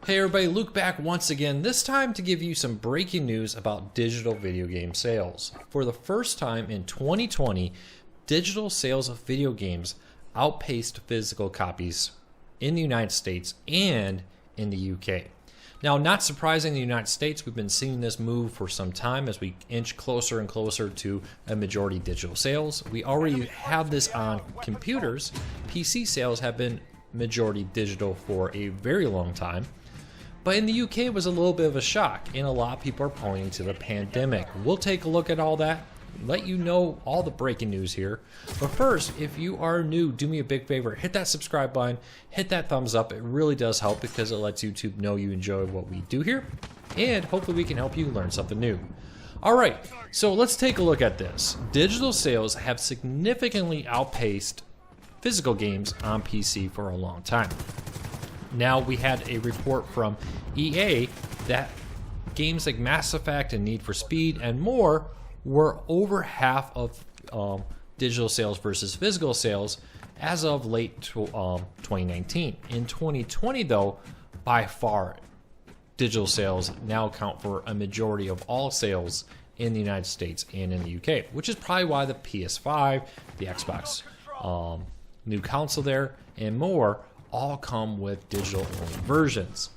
Hey everybody, Luke back once again, this time to give you some breaking news about digital video game sales. For the first time in 2020, digital sales of video games outpaced physical copies in the United States and in the UK. Now, not surprising in the United States, we've been seeing this move for some time as we inch closer and closer to a majority digital sales. We already have this on computers. PC sales have been majority digital for a very long time. But in the UK, it was a little bit of a shock, and a lot of people are pointing to the pandemic. We'll take a look at all that, let you know all the breaking news here. But first, if you are new, do me a big favor, hit that subscribe button, hit that thumbs up. It really does help because it lets YouTube know you enjoy what we do here, and hopefully we can help you learn something new. All right, so let's take a look at this. Digital sales have significantly outpaced physical games on PC for a long time. Now, we had a report from EA that games like Mass Effect and Need for Speed and more were over half of digital sales versus physical sales as of late 2019. In 2020, though, by far, digital sales now account for a majority of all sales in the United States and in the UK, which is probably why the PS5, the Xbox new console there, and more all come with digital only versions.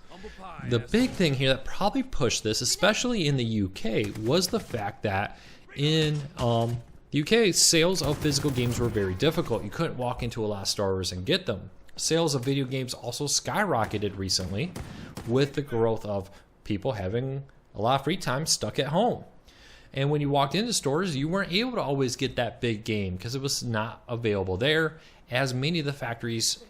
The big thing here that probably pushed this, especially in the UK, was the fact that in the UK, sales of physical games were very difficult. You couldn't walk into a lot of stores and get them. Sales of video games also skyrocketed recently with the growth of people having a lot of free time stuck at home. And when you walked into stores, you weren't able to always get that big game because it was not available there, as many of the factories,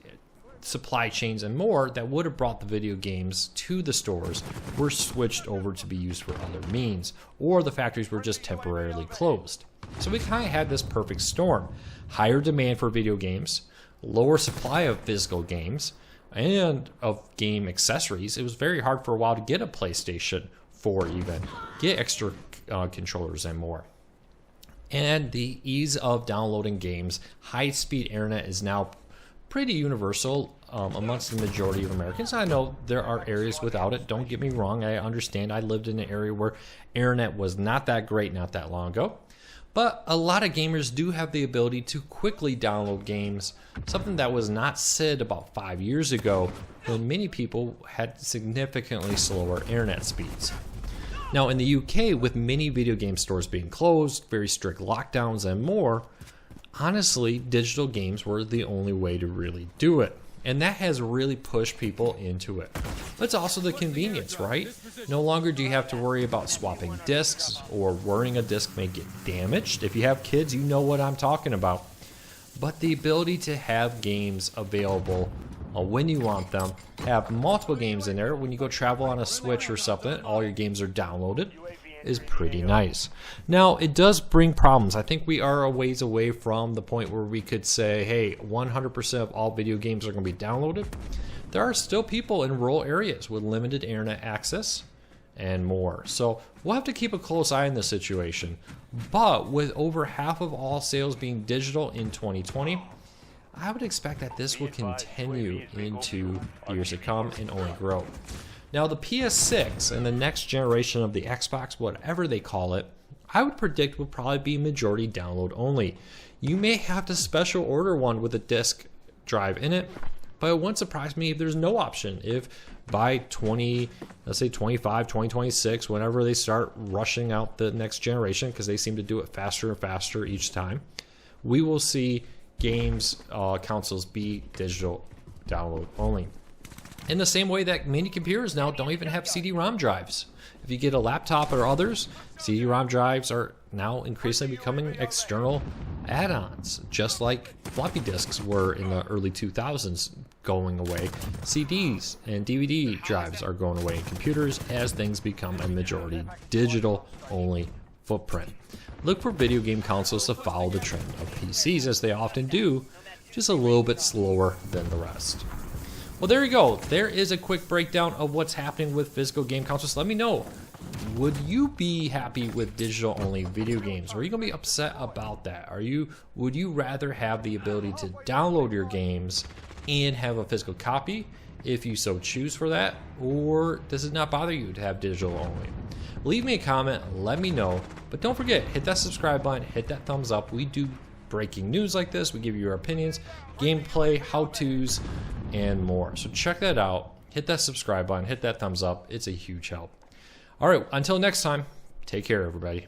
supply chains and more that would have brought the video games to the stores were switched over to be used for other means, or the factories were just temporarily closed. So we kind of had this perfect storm: higher demand for video games, lower supply of physical games and of game accessories. It was very hard for a while to get a PlayStation 4, even get extra controllers and more. And the ease of downloading games, high-speed internet is now pretty universal amongst the majority of Americans. I know there are areas without it, don't get me wrong, I understand. I lived in an area where internet was not that great not that long ago. But a lot of gamers do have the ability to quickly download games, something that was not said about 5 years ago when many people had significantly slower internet speeds. Now in the UK, with many video game stores being closed, very strict lockdowns and more, honestly, digital games were the only way to really do it. And that has really pushed people into it. But it's also the convenience, right? No longer do you have to worry about swapping discs or worrying a disc may get damaged. If you have kids, you know what I'm talking about. But the ability to have games available when you want them, have multiple games in there. When you go travel on a Switch or something, all your games are downloaded, is pretty nice. Now, it does bring problems. I think we are a ways away from the point where we could say, hey, 100% of all video games are going to be downloaded. There are still people in rural areas with limited internet access and more. So we'll have to keep a close eye on this situation. But with over half of all sales being digital in 2020, I would expect that this will continue into the years to come and only grow. Now, the PS6 and the next generation of the Xbox, whatever they call it, I would predict will probably be majority download only. You may have to special order one with a disc drive in it, but it wouldn't surprise me if there's no option. If by let's say 2026, whenever they start rushing out the next generation, because they seem to do it faster and faster each time, we will see games, consoles be digital download only. In the same way that many computers now don't even have CD-ROM drives. If you get a laptop or others, CD-ROM drives are now increasingly becoming external add-ons, just like floppy disks were in the early 2000s going away. CDs and DVD drives are going away in computers as things become a majority digital-only footprint. Look for video game consoles to follow the trend of PCs, as they often do, just a little bit slower than the rest. Well, there you go. There is a quick breakdown of what's happening with physical game consoles. Let me know, would you be happy with digital only video games? Or are you going to be upset about that? Would you rather have the ability to download your games and have a physical copy? if you so choose for that, or does it not bother you to have digital only? Leave me a comment, let me know, but don't forget, hit that subscribe button, hit that thumbs up. We do breaking news like this, we give you our opinions, gameplay, how-tos, and more. So check that out, hit that subscribe button, hit that thumbs up, it's a huge help. All right, until next time, take care everybody.